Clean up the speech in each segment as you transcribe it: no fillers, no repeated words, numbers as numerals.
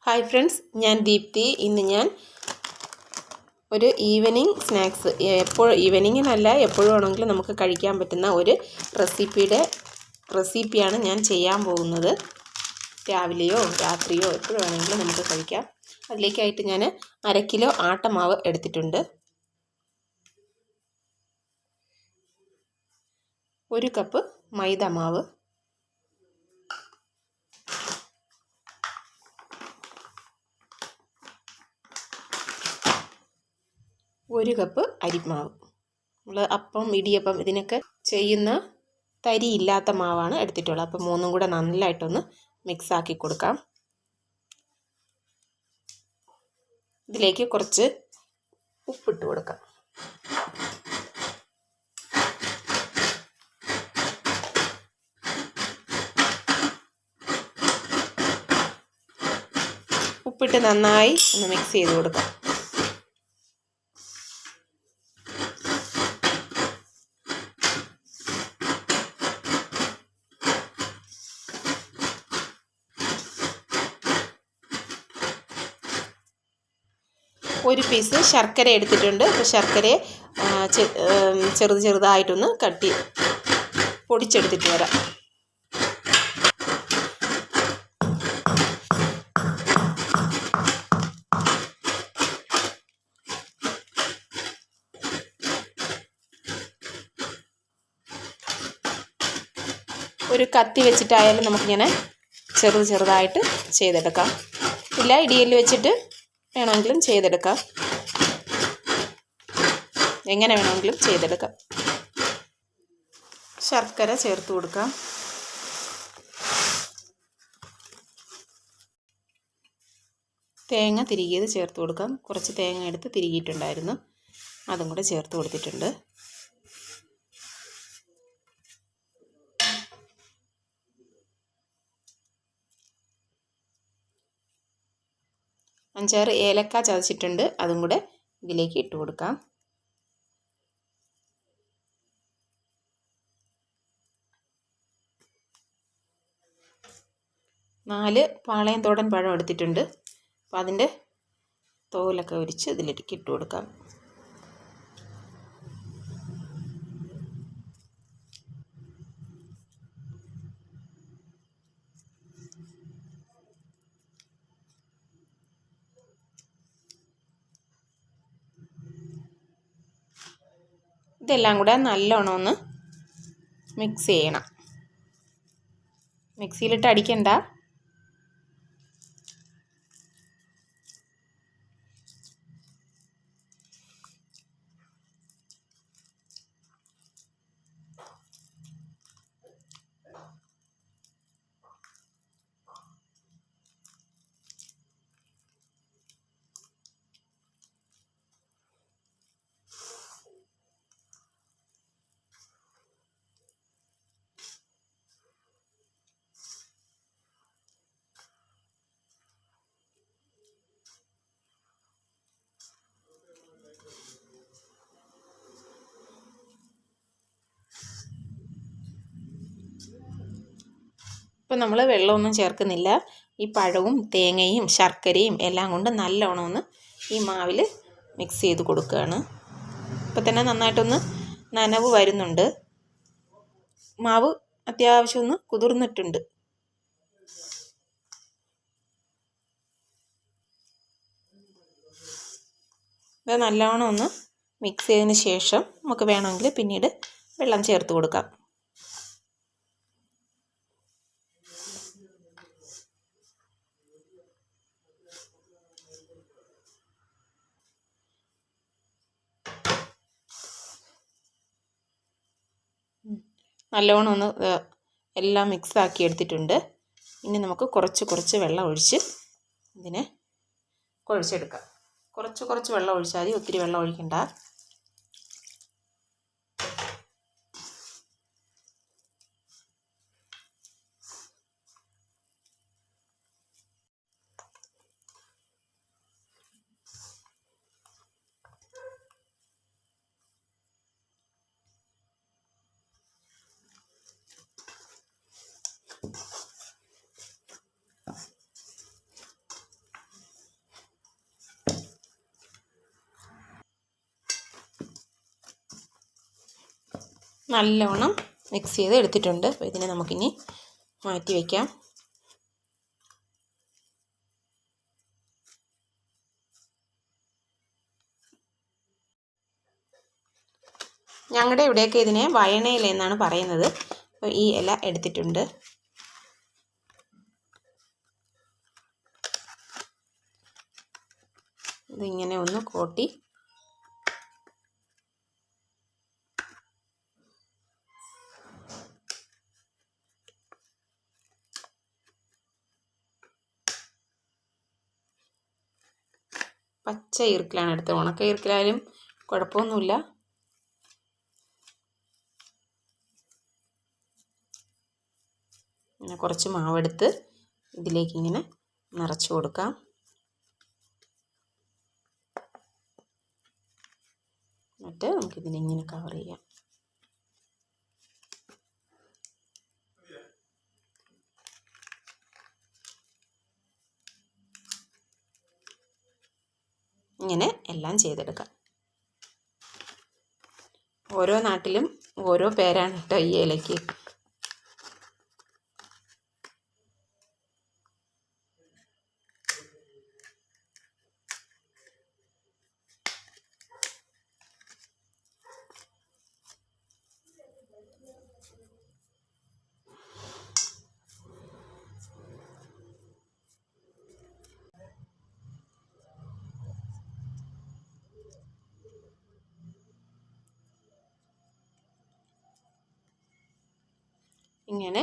Hi friends, ഞാൻ ദീപ്തി. ഇന്ന് ഞാൻ ഒരു ഈവനിങ് സ്നാക്സ്, ഈവനിങ്ങിനല്ല എപ്പോഴും ആണെങ്കിലും നമുക്ക് കഴിക്കാൻ പറ്റുന്ന ഒരു റെസിപ്പിയാണ് ഞാൻ ചെയ്യാൻ പോകുന്നത്. രാവിലെയോ രാത്രിയോ എപ്പോഴും വേണമെങ്കിലും നമുക്ക് കഴിക്കാം. അതിലേക്കായിട്ട് ഞാൻ 1/2 കിലോ ആട്ടമാവ് എടുത്തിട്ടുണ്ട്. 1 കപ്പ് മൈദ മാവ്, 1 കപ്പ് അരിമാവ്. നമ്മൾ അപ്പം, ഇടിയപ്പം ഇതിനൊക്കെ ചെയ്യുന്ന തരിയില്ലാത്ത മാവാണ് എടുത്തിട്ടുള്ളത്. അപ്പം മൂന്നും കൂടെ നന്നായിട്ടൊന്ന് മിക്സാക്കി കൊടുക്കാം. ഇതിലേക്ക് കുറച്ച് ഉപ്പിട്ട് കൊടുക്കാം. ഉപ്പിട്ട് നന്നായി ഒന്ന് മിക്സ് ചെയ്ത് കൊടുക്കാം. ഒരു പീസ് ശർക്കര എടുത്തിട്ടുണ്ട്. അപ്പോൾ ശർക്കരയെ ചെറുതായിട്ടൊന്ന് പൊടിച്ചെടുത്തിട്ട് വരാം. ഒരു കത്തി വെച്ചിട്ടായാലും നമുക്കിങ്ങനെ ചെറുതായിട്ട് ചെയ്തെടുക്കാം. ഇല്ല, ഇടിയല് വെച്ചിട്ട് വേണമെങ്കിലും ചെയ്തെടുക്കാം. എങ്ങനെ വേണമെങ്കിലും ചെയ്തെടുക്കാം. ശർക്കര ചേർത്ത് കൊടുക്കാം. തേങ്ങ തിരികിയത് ചേർത്ത് കൊടുക്കാം. കുറച്ച് തേങ്ങ എടുത്ത് തിരികിയിട്ടുണ്ടായിരുന്നു, അതും കൂടെ ചേർത്ത് കൊടുത്തിട്ടുണ്ട്. അഞ്ചാറ് ഏലക്ക ചതച്ചിട്ടുണ്ട്, അതും കൂടെ ഇതിലേക്ക് ഇട്ട് കൊടുക്കാം. നാല് പാളയം തോടൻ പഴം എടുത്തിട്ടുണ്ട്. അപ്പോൾ അതിൻ്റെ തോലൊക്കെ ഉരിച്ച് ഇതിലേക്ക് ഇട്ട് കൊടുക്കാം. ഇതെല്ലാം കൂടെ നല്ലോണം ഒന്ന് മിക്സ് ചെയ്യണം. മിക്സിയിലിട്ട് അടിക്കണ്ട. ഇപ്പം നമ്മൾ വെള്ളമൊന്നും ചേർക്കുന്നില്ല. ഈ പഴവും തേങ്ങയും ശർക്കരയും എല്ലാം കൊണ്ട് നല്ലോണം ഒന്ന് ഈ മാവിൽ മിക്സ് ചെയ്ത് കൊടുക്കുകയാണ്. ഇപ്പം തന്നെ നന്നായിട്ടൊന്ന് നനവ് വരുന്നുണ്ട്. മാവ് അത്യാവശ്യം ഒന്ന് കുതിർന്നിട്ടുണ്ട്. ഇത് നല്ലോണം ഒന്ന് മിക്സ് ചെയ്തതിന് ശേഷം നമുക്ക് വേണമെങ്കിൽ പിന്നീട് വെള്ളം ചേർത്ത് കൊടുക്കാം. നല്ലോണം ഒന്ന് എല്ലാം മിക്സാക്കി എടുത്തിട്ടുണ്ട്. ഇനി നമുക്ക് കുറച്ച് വെള്ളം ഒഴിച്ച് ഇതിനെ കുഴച്ചെടുക്കാം. കുറച്ച് വെള്ളം ഒഴിച്ചാൽ മതി, ഒത്തിരി വെള്ളം ഒഴിക്കണ്ട. നല്ലോണം മിക്സ് ചെയ്ത് എടുത്തിട്ടുണ്ട്. അപ്പോൾ ഇതിനെ നമുക്കിനി മാറ്റി വയ്ക്കാം. ഞങ്ങളുടെ ഇവിടെയൊക്കെ ഇതിനെ വയണയില എന്നാണ് പറയുന്നത്. അപ്പോൾ ഈ ഇല എടുത്തിട്ടുണ്ട്. ഇതിങ്ങനെ ഒന്ന് കോട്ടി പച്ച ഈർക്കിലാണ് എടുത്തത്. ഉണക്ക ഈർക്കിലായാലും കുഴപ്പമൊന്നുമില്ല. ഇങ്ങനെ കുറച്ച് മാവെടുത്ത് ഇതിലേക്ക് ഇങ്ങനെ നിറച്ച് കൊടുക്കാം. എന്നിട്ട് നമുക്കിതിനെ ഇങ്ങനെ കവർ ചെയ്യാം. ഇങ്ങനെ എല്ലാം ചെയ്തെടുക്കാം. ഓരോ നാട്ടിലും ഓരോ പേരാണ് കേട്ടോ ഈ ഇലയ്ക്ക്. ഇങ്ങനെ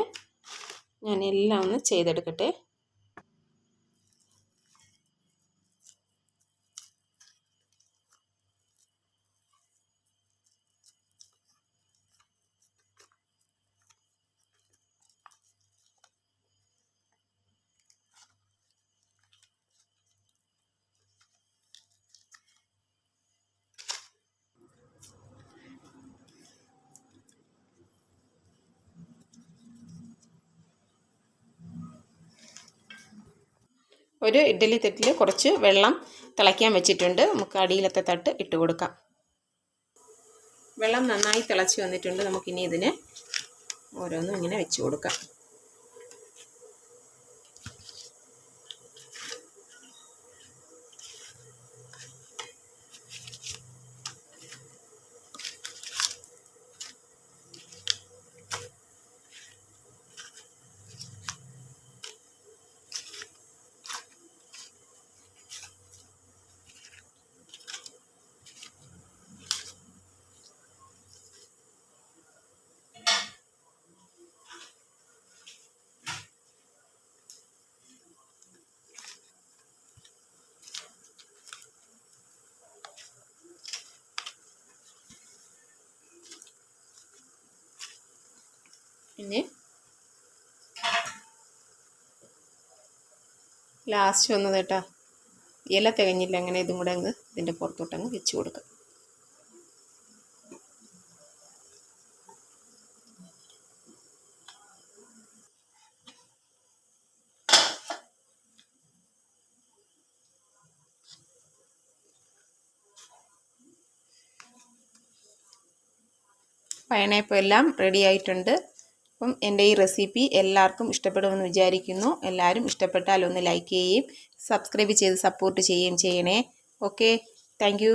ഞാൻ എല്ലാം ഒന്ന് ചെയ്തെടുക്കട്ടെ. ഒരു ഇഡ്ഡലി തട്ടിൽ കുറച്ച് വെള്ളം തിളയ്ക്കാൻ വെച്ചിട്ടുണ്ട്. നമുക്ക് അടിയിലത്തെ തട്ട് ഇട്ട് കൊടുക്കാം. വെള്ളം നന്നായി തിളച്ച് വന്നിട്ടുണ്ട്. നമുക്കിനി ഇതിന് ഓരോന്നും ഇങ്ങനെ വെച്ച് കൊടുക്കാം. പിന്നെ ലാസ്റ്റ് വന്നത് കേട്ടോ, ഇല തികഞ്ഞില്ല. അങ്ങനെ ഇതും കൂടെ അങ്ങ് ഇതിൻ്റെ പുറത്തോട്ടങ്ങ് വെച്ച് കൊടുക്കാം. പൈനാപ്പിൾ എല്ലാം റെഡി ആയിട്ടുണ്ട്. അപ്പം എൻ്റെ ഈ റെസിപ്പി എല്ലാവർക്കും ഇഷ്ടപ്പെടുമെന്ന് വിചാരിക്കുന്നു. എല്ലാവരും ഇഷ്ടപ്പെട്ടാൽ ഒന്ന് ലൈക്ക് ചെയ്യുകയും സബ്സ്ക്രൈബ് ചെയ്ത് സപ്പോർട്ട് ചെയ്യുകയും ചെയ്യണേ. Okay, thank you.